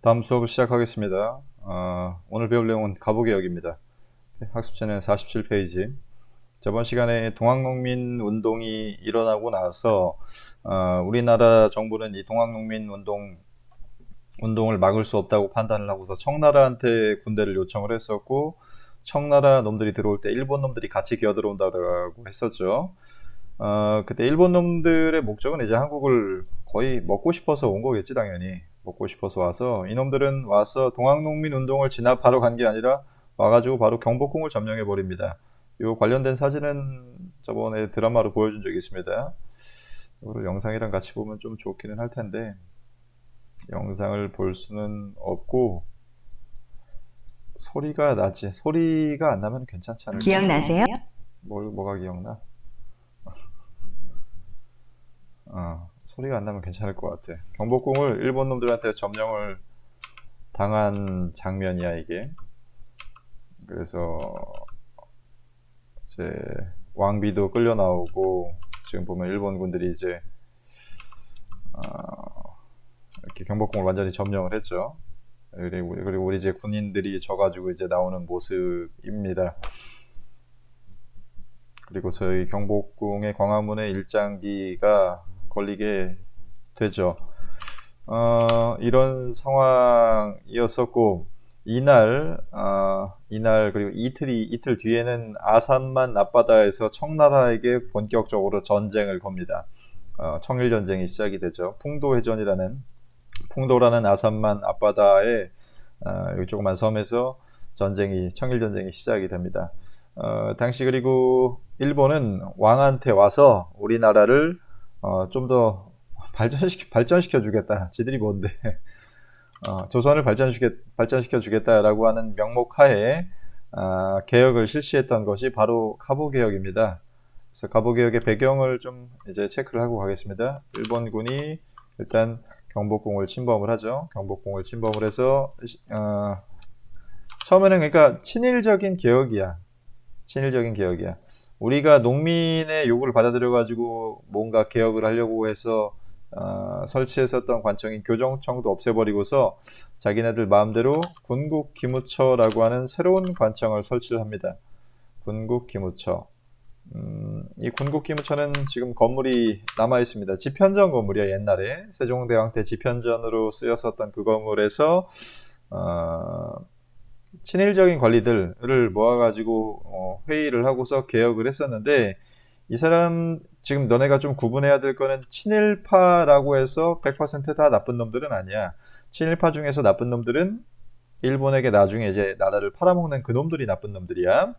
다음 수업을 시작하겠습니다. 오늘 배울 내용은 가부개혁입니다. 학습지는 47페이지. 저번 시간에 동학농민 운동이 일어나고 나서 우리나라 정부는 이 동학농민 운동을 막을 수 없다고 판단을 하고서 청나라한테 군대를 요청을 했었고, 청나라 놈들이 들어올 때 일본 놈들이 같이 기어 들어온다고 했었죠. 그때 일본 놈들의 목적은 이제 한국을 거의 먹고 싶어서 온 거겠지, 당연히. 먹고 싶어서 와서, 이놈들은 와서 동학농민 운동을 진압하러 간 게 아니라 와가지고 바로 경복궁을 점령해 버립니다. 요 관련된 사진은 저번에 드라마로 보여준 적이 있습니다. 이거를 영상이랑 같이 보면 좀 좋기는 할 텐데, 영상을 볼 수는 없고, 소리가 나지. 소리가 안 나면 괜찮지 않을까? 기억나세요? 뭐가 기억나? 소리가 안 나면 괜찮을 것 같아. 경복궁을 일본 놈들한테 점령을 당한 장면이야, 이게. 그래서 이제 왕비도 끌려 나오고, 지금 보면 일본 군들이 이제 이렇게 경복궁을 완전히 점령을 했죠. 그리고 우리 이제 군인들이 져가지고 이제 나오는 모습입니다. 그리고 저희 경복궁의 광화문에 일장기가 걸리게 되죠. 이런 상황이었었고, 이날 그리고 이틀 뒤에는 아산만 앞바다에서 청나라에게 본격적으로 전쟁을 겁니다. 청일전쟁이 시작이 되죠. 풍도라는 아산만 앞바다에 여기 조그만 섬에서 청일전쟁이 시작이 됩니다. 당시 그리고 일본은 왕한테 와서 우리나라를 좀 더 발전시켜 주겠다. 지들이 뭔데? 조선을 발전시켜 주겠다라고 하는 명목하에 개혁을 실시했던 것이 바로 가보개혁입니다. 그래서 가보개혁의 배경을 좀 이제 체크를 하고 가겠습니다. 일본군이 일단 경복궁을 침범을 하죠. 경복궁을 침범을 해서 처음에는 그러니까 친일적인 개혁이야. 친일적인 개혁이야. 우리가 농민의 요구를 받아들여가지고 뭔가 개혁을 하려고 해서 설치했었던 관청인 교정청도 없애버리고서 자기네들 마음대로 군국기무처라고 하는 새로운 관청을 설치를 합니다. 군국기무처. 이 군국기무처는 지금 건물이 남아 있습니다. 집현전 건물이야, 옛날에. 세종대왕 때 집현전으로 쓰였었던 그 건물에서 친일적인 관리들을 모아가지고 회의를 하고서 개혁을 했었는데, 이 사람 지금 너네가 좀 구분해야 될 거는 친일파라고 해서 100%다 나쁜 놈들은 아니야. 친일파 중에서 나쁜 놈들은 일본에게 나중에 이제 나라를 팔아먹는 그 놈들이 나쁜 놈들이야.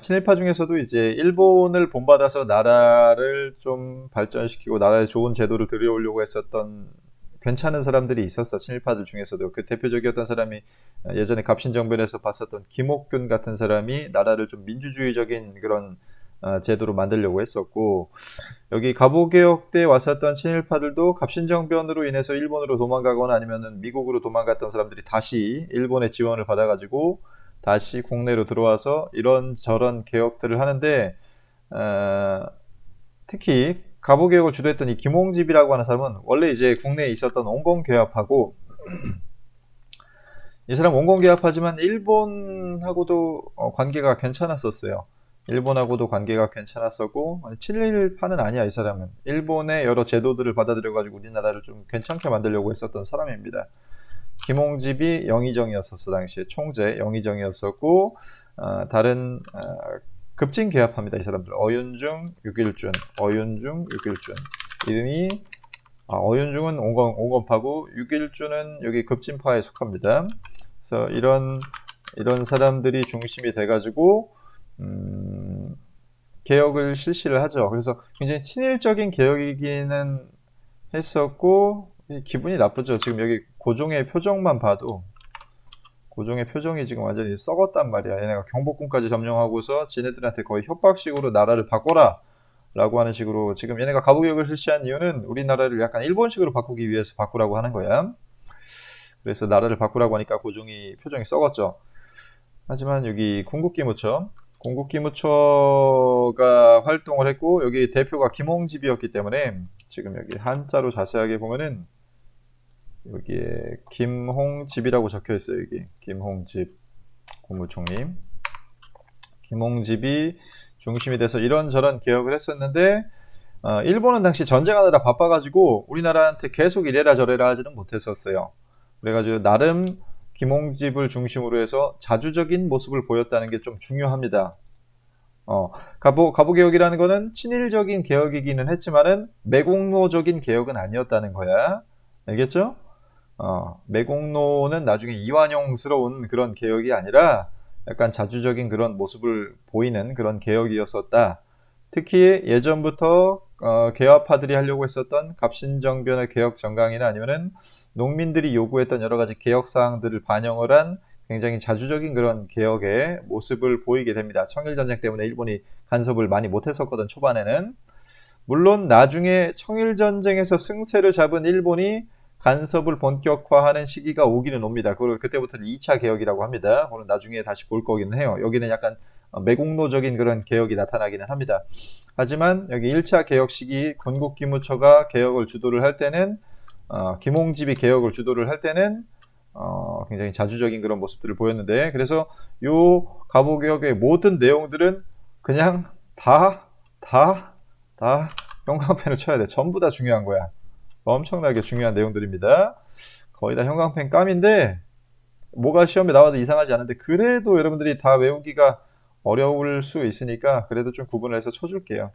친일파 중에서도 이제 일본을 본받아서 나라를 좀 발전시키고 나라에 좋은 제도를 들여오려고 했었던 괜찮은 사람들이 있었어. 친일파들 중에서도. 그 대표적이었던 사람이 예전에 갑신정변에서 봤었던 김옥균 같은 사람이 나라를 좀 민주주의적인 그런 제도로 만들려고 했었고, 여기 갑오개혁 때 왔었던 친일파들도 갑신정변으로 인해서 일본으로 도망가거나 아니면은 미국으로 도망갔던 사람들이 다시 일본의 지원을 받아가지고 다시 국내로 들어와서 이런저런 개혁들을 하는데, 특히 갑오개혁을 주도했던 이 김홍집이라고 하는 사람은 원래 이제 국내에 있었던 온건개합하고, 이 사람 온건개합하지만 일본하고도 관계가 괜찮았었어요. 일본하고도 관계가 괜찮았었고, 친일파는 아니야. 이 사람은 일본의 여러 제도들을 받아들여가지고 우리나라를 좀 괜찮게 만들려고 했었던 사람입니다. 김홍집이 영의정이었었어. 당시에 총재 영의정이었었고, 다른 급진 개합합니다. 이 사람들 어윤중, 육일준, 이름이 어윤중은 온건파고 육일준은 여기 급진파에 속합니다. 그래서 이런 사람들이 중심이 돼가지고 개혁을 실시를 하죠. 그래서 굉장히 친일적인 개혁이기는 했었고, 기분이 나쁘죠. 지금 여기 고종의 표정만 봐도 고종의 표정이 지금 완전히 썩었단 말이야. 얘네가 경복궁까지 점령하고서 지네들한테 거의 협박식으로 나라를 바꿔라 라고 하는 식으로, 지금 얘네가 가부개혁을 실시한 이유는 우리나라를 약간 일본식으로 바꾸기 위해서 바꾸라고 하는 거야. 그래서 나라를 바꾸라고 하니까 고종이 표정이 썩었죠. 하지만 여기 공국기무처가 활동을 했고, 여기 대표가 김홍집이었기 때문에 지금 여기 한자로 자세하게 보면은 여기에 김홍집이라고 적혀 있어요. 여기 김홍집 국무총리. 김홍집이 중심이 돼서 이런저런 개혁을 했었는데 일본은 당시 전쟁하느라 바빠가지고 우리나라한테 계속 이래라 저래라 하지는 못했었어요. 그래가지고 나름 김홍집을 중심으로 해서 자주적인 모습을 보였다는 게 좀 중요합니다. 가보개혁이라는 거는 친일적인 개혁이기는 했지만은 매국노적인 개혁은 아니었다는 거야. 알겠죠? 매국노는 나중에 이완용스러운 그런 개혁이 아니라 약간 자주적인 그런 모습을 보이는 그런 개혁이었었다. 특히 예전부터 개화파들이 하려고 했었던 갑신정변의 개혁 정강이나 아니면은 농민들이 요구했던 여러 가지 개혁 사항들을 반영을 한 굉장히 자주적인 그런 개혁의 모습을 보이게 됩니다. 청일전쟁 때문에 일본이 간섭을 많이 못했었거든, 초반에는. 물론 나중에 청일전쟁에서 승세를 잡은 일본이 간섭을 본격화하는 시기가 오기는 옵니다. 그걸 그때부터는 2차 개혁이라고 합니다. 그건 나중에 다시 볼 거기는 해요. 여기는 약간 매국노적인 그런 개혁이 나타나기는 합니다. 하지만 여기 1차 개혁 시기 군국기무처가 개혁을 주도를 할 때는 김홍집이 개혁을 주도를 할 때는 굉장히 자주적인 그런 모습들을 보였는데, 그래서 요 가보개혁의 모든 내용들은 그냥 다 형광펜을 쳐야 돼. 전부 다 중요한 거야. 엄청나게 중요한 내용들입니다. 거의 다 형광펜 깜인데 뭐가 시험에 나와도 이상하지 않은데 그래도 여러분들이 다 외우기가 어려울 수 있으니까 그래도 좀 구분을 해서 쳐줄게요.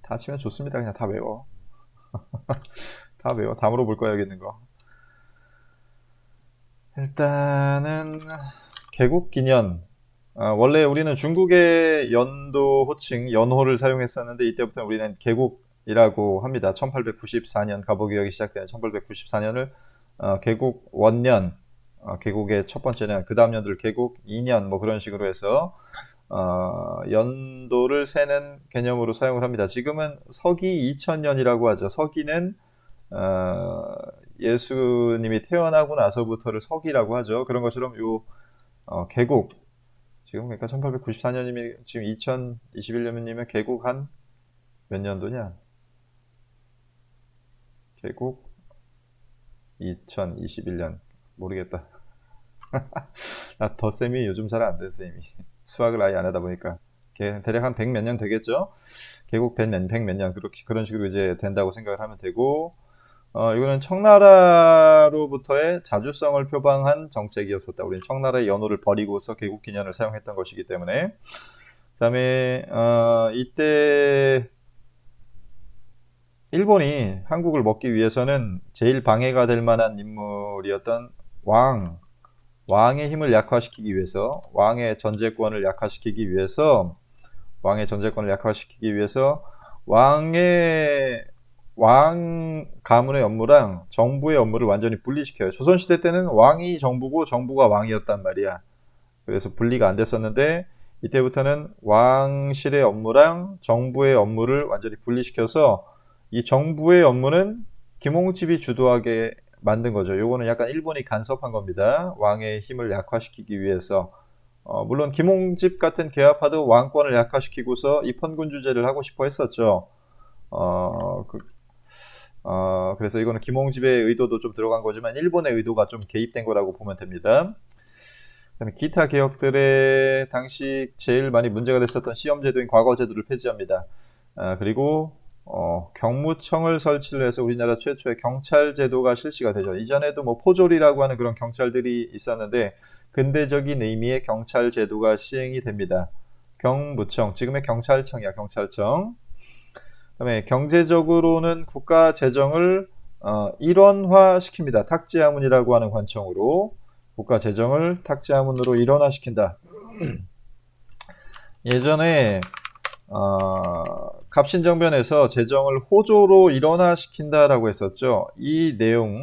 다 치면 좋습니다. 그냥 다 외워. 다 외워. 다 물어볼 거야, 여기 있는 거. 일단은 개국기년. 원래 우리는 중국의 연도 호칭 연호를 사용했었는데 이때부터 우리는 개국이라고 합니다. 1894년 가보개혁이 시작된 1894년을 개국 원년, 개국의 첫 번째는 그 다음 연도를 개국 2년 뭐 그런 식으로 해서 연도를 세는 개념으로 사용을 합니다. 지금은 서기 2000년이라고 하죠. 서기는 예수님이 태어나고 나서부터를 서기라고 하죠. 그런 것처럼 요 개국, 지금 그러니까 1894년이면 지금 2021년이면 개국 한 몇 년도냐? 개국 2021년 모르겠다. 나 덧셈이 요즘 잘 안 돼, 쌤이. 수학을 아예 안 하다 보니까. 대략 한 100 몇 년 되겠죠? 개국 100 몇 년, 그런 식으로 이제 된다고 생각을 하면 되고, 이거는 청나라로부터의 자주성을 표방한 정책이었었다. 우리는 청나라의 연호를 버리고서 개국 기년을 사용했던 것이기 때문에. 그 다음에, 이때, 일본이 한국을 먹기 위해서는 제일 방해가 될 만한 인물이었던 왕의 힘을 약화시키기 위해서, 왕의 전제권을 약화시키기 위해서, 왕 가문의 업무랑 정부의 업무를 완전히 분리시켜요. 조선시대 때는 왕이 정부고 정부가 왕이었단 말이야. 그래서 분리가 안 됐었는데 이때부터는 왕실의 업무랑 정부의 업무를 완전히 분리시켜서 이 정부의 업무는 김홍집이 주도하게 만든 거죠. 요거는 약간 일본이 간섭한 겁니다. 왕의 힘을 약화시키기 위해서. 물론 김홍집 같은 개화파도 왕권을 약화시키고서 입헌군주제를 하고 싶어 했었죠. 그래서 이거는 김홍집의 의도도 좀 들어간 거지만 일본의 의도가 좀 개입된 거라고 보면 됩니다. 그다음에 기타 개혁들의 당시 제일 많이 문제가 됐었던 시험제도인 과거제도를 폐지합니다. 그리고 경무청을 설치를 해서 우리나라 최초의 경찰제도가 실시가 되죠. 이전에도 뭐 포졸이라고 하는 그런 경찰들이 있었는데 근대적인 의미의 경찰제도가 시행이 됩니다. 경무청, 지금의 경찰청이야, 경찰청. 그다음에 경제적으로는 국가 재정을 일원화시킵니다. 탁지하문이라고 하는 관청으로 국가 재정을 탁지하문으로 일원화시킨다. 예전에 갑신정변에서 재정을 호조로 일원화시킨다라고 했었죠. 이 내용,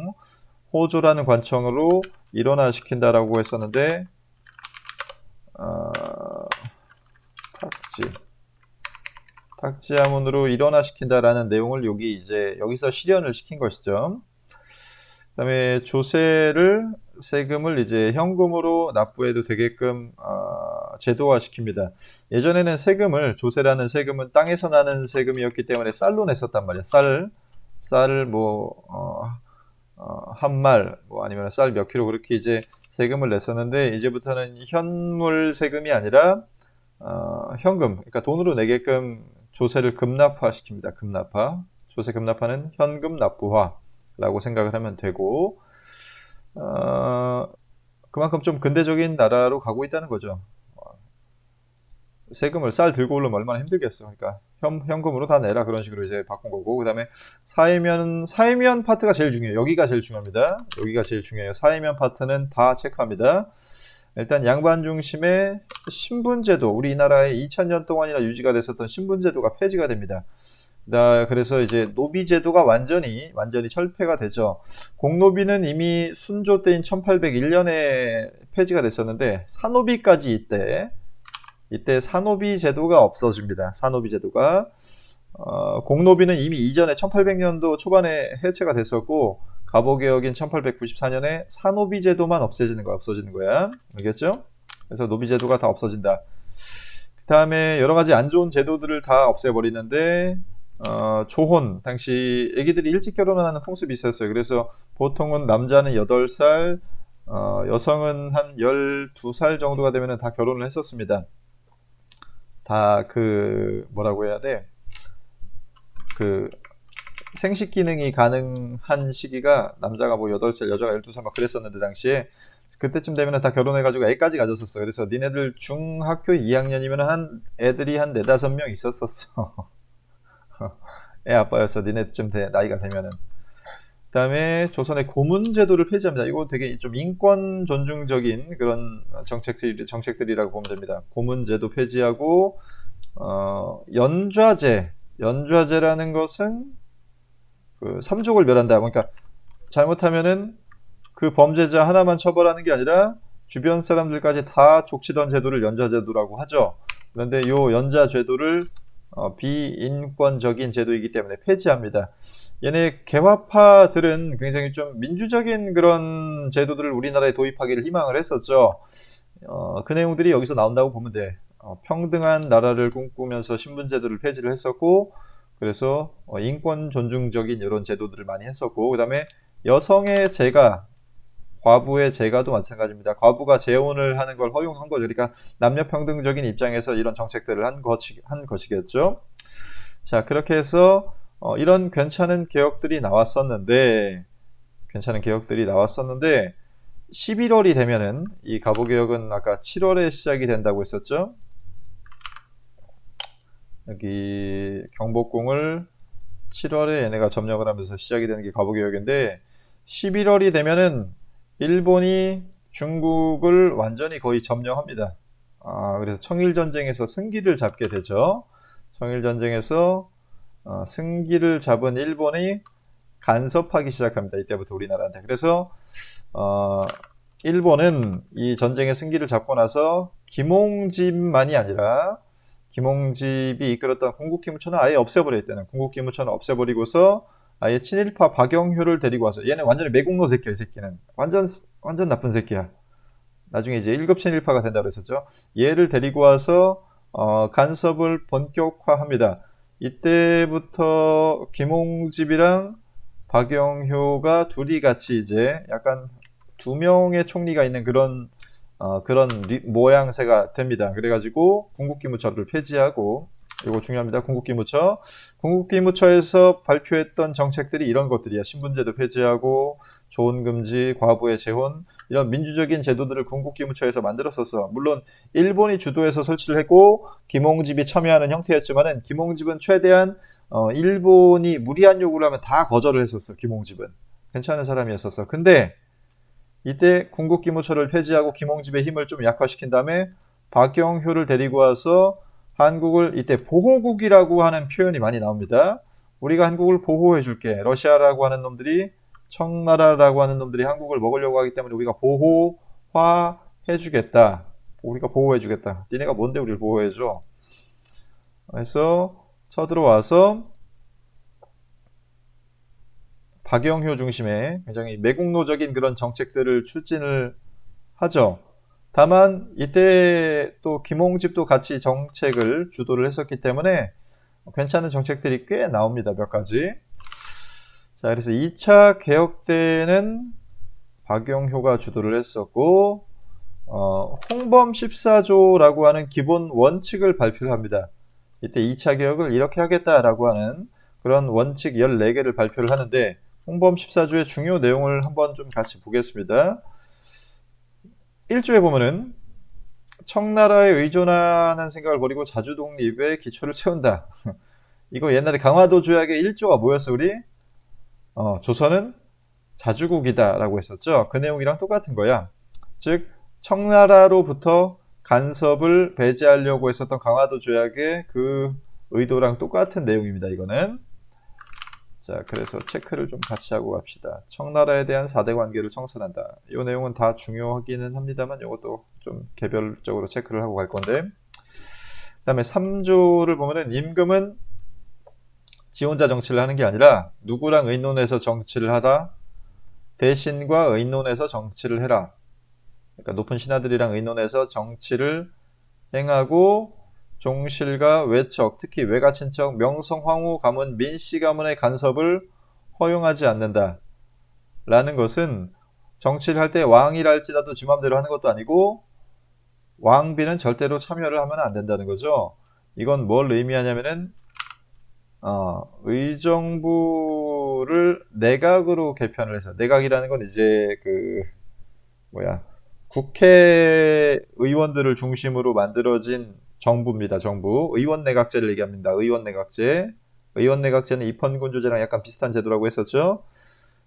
호조라는 관청으로 일원화시킨다라고 했었는데 탁지하문으로 일원화시킨다라는 내용을 여기서 실현을 시킨 것이죠. 그 다음에 세금을 이제 현금으로 납부해도 되게끔 제도화시킵니다. 예전에는 조세라는 세금은 땅에서 나는 세금이었기 때문에 쌀로 냈었단 말이야. 쌀을 뭐 한 말, 뭐 아니면 쌀 몇 킬로 그렇게 이제 세금을 냈었는데, 이제부터는 현물 세금이 아니라 현금, 그러니까 돈으로 내게끔 조세를 급납화 시킵니다. 급납화. 조세 급납화는 현금 납부화라고 생각을 하면 되고, 그만큼 좀 근대적인 나라로 가고 있다는 거죠. 세금을 쌀 들고 오려면 얼마나 힘들겠어. 그러니까 현금으로 다 내라, 그런 식으로 이제 바꾼 거고, 그 다음에 사회면 파트가 제일 중요해요. 여기가 제일 중요합니다. 여기가 제일 중요해요. 사회면 파트는 다 체크합니다. 일단 양반 중심의 신분제도, 우리나라에 2000년 동안이나 유지가 됐었던 신분제도가 폐지가 됩니다. 그래서 이제 노비제도가 완전히 철폐가 되죠. 공노비는 이미 순조 때인 1801년에 폐지가 됐었는데, 사노비까지 이때 사노비 제도가 없어집니다. 사노비 제도가. 공노비는 이미 이전에 1800년도 초반에 해체가 됐었고, 갑오개혁인 1894년에 사노비 제도만 없어지는 거야. 알겠죠? 그래서 노비 제도가 다 없어진다. 그 다음에 여러 가지 안 좋은 제도들을 다 없애버리는데, 조혼, 당시 애기들이 일찍 결혼을 하는 풍습이 있었어요. 그래서 보통은 남자는 8살, 여성은 한 12살 정도가 되면 다 결혼을 했었습니다. 다 뭐라고 해야 돼? 생식 기능이 가능한 시기가 남자가 뭐 8살, 여자가 12살 막 그랬었는데, 당시에 그때쯤 되면 다 결혼해가지고 애까지 가졌었어. 그래서 니네들 중학교 2학년이면 애들이 한 4, 5명 있었었어. 애 아빠였어. 니네쯤 나이가 되면은. 그 다음에 조선의 고문제도를 폐지합니다. 이거 되게 좀 인권 존중적인 그런 정책들이라고 보면 됩니다. 고문제도 폐지하고, 연좌제라는 것은 삼족을 멸한다. 그러니까 잘못하면은 그 범죄자 하나만 처벌하는 게 아니라 주변 사람들까지 다 족치던 제도를 연좌제도라고 하죠. 그런데 이 연좌제도를 비인권적인 제도이기 때문에 폐지합니다. 얘네 개화파들은 굉장히 좀 민주적인 그런 제도들을 우리나라에 도입하기를 희망을 했었죠. 그 내용들이 여기서 나온다고 보면 돼. 평등한 나라를 꿈꾸면서 신분제도를 폐지를 했었고, 그래서 인권 존중적인 이런 제도들을 많이 했었고, 그 다음에 여성의 재가, 과부의 재가도 마찬가지입니다. 과부가 재혼을 하는 걸 허용한 거죠. 그러니까 남녀평등적인 입장에서 이런 정책들을 한 것이겠죠. 자, 그렇게 해서 이런 괜찮은 개혁들이 나왔었는데, 11월이 되면은, 이 갑오개혁은 아까 7월에 시작이 된다고 했었죠. 여기 경복궁을 7월에 얘네가 점령을 하면서 시작이 되는 게 갑오개혁인데, 11월이 되면은 일본이 중국을 완전히 거의 점령합니다. 그래서 청일전쟁에서 승기를 잡게 되죠. 청일전쟁에서 승기를 잡은 일본이 간섭하기 시작합니다. 이때부터 우리나라한테. 그래서 일본은 이 전쟁의 승기를 잡고 나서 김홍집만이 아니라, 김홍집이 이끌었던 궁극기무천은 아예 없애버려. 이때는 궁극기무천을 없애버리고서 아예 친일파 박영효를 데리고 와서, 얘는 완전히 매국노 새끼야. 이 새끼는 완전 나쁜 새끼야. 나중에 이제 1급 친일파가 된다고 했었죠. 얘를 데리고 와서 간섭을 본격화합니다. 이때부터 김홍집이랑 박영효가 둘이 같이 이제 약간 2명의 총리가 있는 그런 모양새가 됩니다. 그래가지고 궁극기무처를 폐지하고, 이거 중요합니다. 궁극기무처에서 발표했던 정책들이 이런 것들이야. 신분제도 폐지하고, 조혼금지, 과부의 재혼, 이런 민주적인 제도들을 궁극기무처에서 만들었었어. 물론 일본이 주도해서 설치를 했고 김홍집이 참여하는 형태였지만은, 김홍집은 최대한 일본이 무리한 요구를 하면 다 거절을 했었어. 김홍집은 괜찮은 사람이었었어. 근데 이때 궁극기무처를 폐지하고 김홍집의 힘을 좀 약화시킨 다음에 박영효를 데리고 와서 한국을, 이때 보호국이라고 하는 표현이 많이 나옵니다. 우리가 한국을 보호해줄게. 러시아라고 하는 놈들이, 청나라라고 하는 놈들이 한국을 먹으려고 하기 때문에 우리가 보호해주겠다. 우리가 보호해주겠다. 니네가 뭔데 우리를 보호해줘? 그래서 쳐들어와서 박영효 중심의 굉장히 매국노적인 그런 정책들을 추진을 하죠. 다만 이때 또 김홍집도 같이 정책을 주도를 했었기 때문에 괜찮은 정책들이 꽤 나옵니다. 몇 가지. 자, 그래서 2차 개혁 때는 박영효가 주도를 했었고, 홍범 14조라고 하는 기본 원칙을 발표를 합니다. 이때 2차 개혁을 이렇게 하겠다라고 하는 그런 원칙 14개를 발표를 하는데, 홍범 14조의 중요 내용을 한번 좀 같이 보겠습니다. 1조에 보면은 청나라에 의존하는 생각을 버리고 자주 독립의 기초를 세운다. 이거 옛날에 강화도 조약의 1조가 뭐였어, 우리? 조선은 자주국이다 라고 했었죠. 그 내용이랑 똑같은 거야. 즉 청나라로부터 간섭을 배제하려고 했었던 강화도 조약의 그 의도랑 똑같은 내용입니다. 이거는. 자, 그래서 체크를 좀 같이 하고 갑시다. 청나라에 대한 4대 관계를 청산한다. 이 내용은 다 중요하기는 합니다만 이것도 좀 개별적으로 체크를 하고 갈 건데, 그 다음에 3조를 보면은 임금은 지 혼자 정치를 하는 게 아니라 누구랑 의논해서 정치를 하다, 대신과 의논해서 정치를 해라. 그러니까 높은 신하들이랑 의논해서 정치를 행하고 종실과 외척, 특히 외가 친척, 명성, 황후 가문, 민씨 가문의 간섭을 허용하지 않는다. 라는 것은 정치를 할 때 왕이랄지라도 지 맘대로 하는 것도 아니고 왕비는 절대로 참여를 하면 안 된다는 거죠. 이건 뭘 의미하냐면은 의정부를 내각으로 개편을 해서, 내각이라는 건 이제 국회의원들을 중심으로 만들어진 정부입니다. 정부. 의원내각제를 얘기합니다. 의원내각제. 의원내각제는 입헌군주제랑 약간 비슷한 제도라고 했었죠.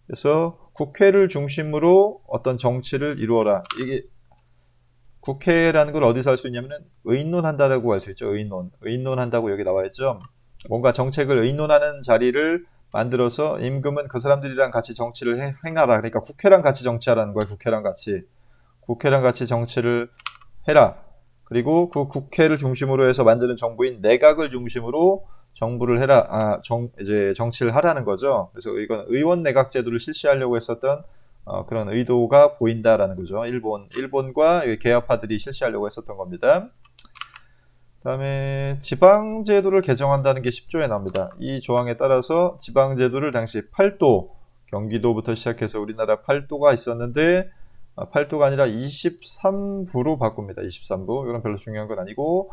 그래서 국회를 중심으로 어떤 정치를 이루어라. 이게 국회라는 걸 어디서 할 수 있냐면은 의논한다라고 할 수 있죠. 의논한다고 여기 나와 있죠. 뭔가 정책을 의논하는 자리를 만들어서 임금은 그 사람들이랑 같이 정치를 행하라. 그러니까 국회랑 같이 정치하라는 거예요. 국회랑 같이 정치를 해라. 그리고 그 국회를 중심으로 해서 만드는 정부인 내각을 중심으로 정부를 해라. 이제 정치를 하라는 거죠. 그래서 이건 의원 내각 제도를 실시하려고 했었던 그런 의도가 보인다라는 거죠. 일본과 개혁파들이 실시하려고 했었던 겁니다. 그다음에 지방제도를 개정한다는 게 10조에 나옵니다. 이 조항에 따라서 지방제도를 당시 8도, 경기도부터 시작해서 우리나라 8도가 있었는데 8도가 아니라 23부로 바꿉니다. 23부. 이건 별로 중요한 건 아니고,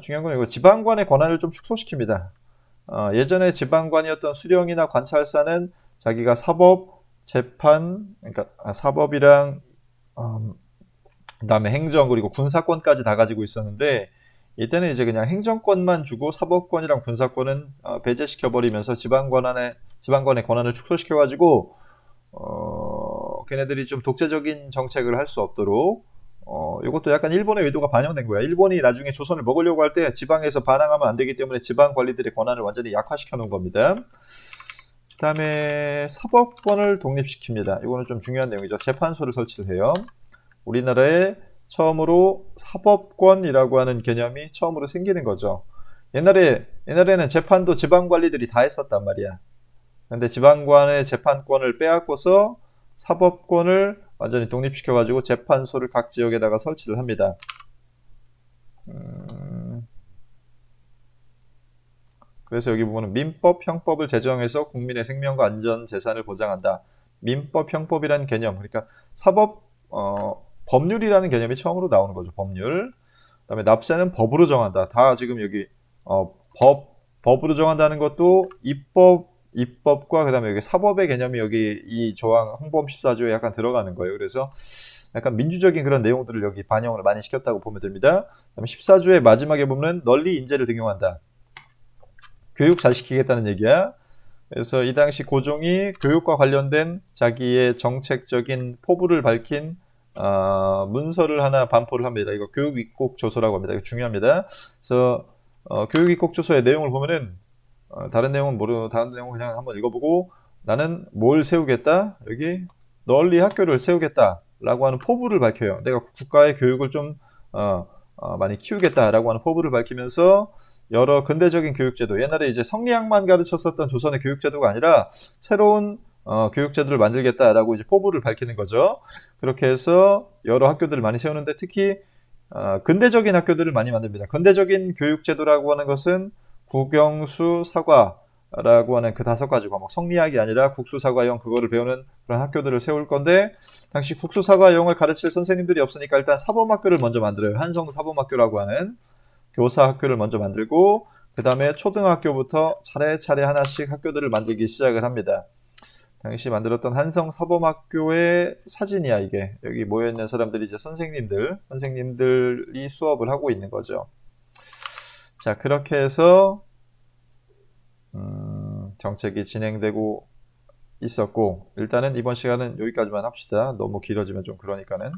중요한 건 이거 지방관의 권한을 좀 축소시킵니다. 예전에 지방관이었던 수령이나 관찰사는 자기가 사법, 재판, 그러니까 사법이랑 그다음에 행정, 그리고 군사권까지 다 가지고 있었는데, 이때는 이제 그냥 행정권만 주고 사법권이랑 군사권은 배제시켜버리면서 지방관의 권한을 축소시켜가지고 걔네들이 좀 독재적인 정책을 할 수 없도록, 이것도 약간 일본의 의도가 반영된 거야. 일본이 나중에 조선을 먹으려고 할 때 지방에서 반항하면 안 되기 때문에 지방 관리들의 권한을 완전히 약화시켜 놓은 겁니다. 그 다음에 사법권을 독립시킵니다. 이거는 좀 중요한 내용이죠. 재판소를 설치를 해요. 우리나라에 처음으로 사법권이라고 하는 개념이 처음으로 생기는 거죠. 옛날에는 재판도 지방 관리들이 다 했었단 말이야. 근데 지방관의 재판권을 빼앗고서 사법권을 완전히 독립시켜가지고 재판소를 각 지역에다가 설치를 합니다. 그래서 여기 보면 민법, 형법을 제정해서 국민의 생명과 안전, 재산을 보장한다. 민법, 형법이라는 개념, 그러니까 법률이라는 개념이 처음으로 나오는 거죠. 법률. 그다음에 납세는 법으로 정한다. 다 지금 여기 법으로 정한다는 것도 입법과 그다음에 여기 사법의 개념이 여기 이 조항 홍범 14조에 약간 들어가는 거예요. 그래서 약간 민주적인 그런 내용들을 여기 반영을 많이 시켰다고 보면 됩니다. 그다음에 14조의 마지막에 보면 널리 인재를 등용한다. 교육 잘 시키겠다는 얘기야. 그래서 이 당시 고종이 교육과 관련된 자기의 정책적인 포부를 밝힌 문서를 하나 반포를 합니다. 이거 교육입국조서라고 합니다. 이거 중요합니다. 그래서 교육입국조서의 내용을 보면은 다른 내용은 그냥 한번 읽어보고, 나는 뭘 세우겠다? 여기 널리 학교를 세우겠다 라고 하는 포부를 밝혀요. 내가 국가의 교육을 좀 많이 키우겠다 라고 하는 포부를 밝히면서 여러 근대적인 교육제도, 옛날에 이제 성리학만 가르쳤었던 조선의 교육제도가 아니라 새로운 교육제도를 만들겠다라고 이제 포부를 밝히는 거죠. 그렇게 해서 여러 학교들을 많이 세우는데 특히 근대적인 학교들을 많이 만듭니다. 근대적인 교육제도라고 하는 것은 국영수, 사과, 라고 하는 그 5가지 과목, 성리학이 아니라 국수사과형 그거를 배우는 그런 학교들을 세울 건데, 당시 국수사과형을 가르칠 선생님들이 없으니까 일단 사범학교를 먼저 만들어요. 한성사범학교라고 하는 교사학교를 먼저 만들고, 그 다음에 초등학교부터 차례차례 하나씩 학교들을 만들기 시작을 합니다. 당시 만들었던 한성사범학교의 사진이야, 이게. 여기 모여있는 사람들이 이제 선생님들이 수업을 하고 있는 거죠. 자, 그렇게 해서 정책이 진행되고 있었고, 일단은 이번 시간은 여기까지만 합시다. 너무 길어지면 좀 그러니까는.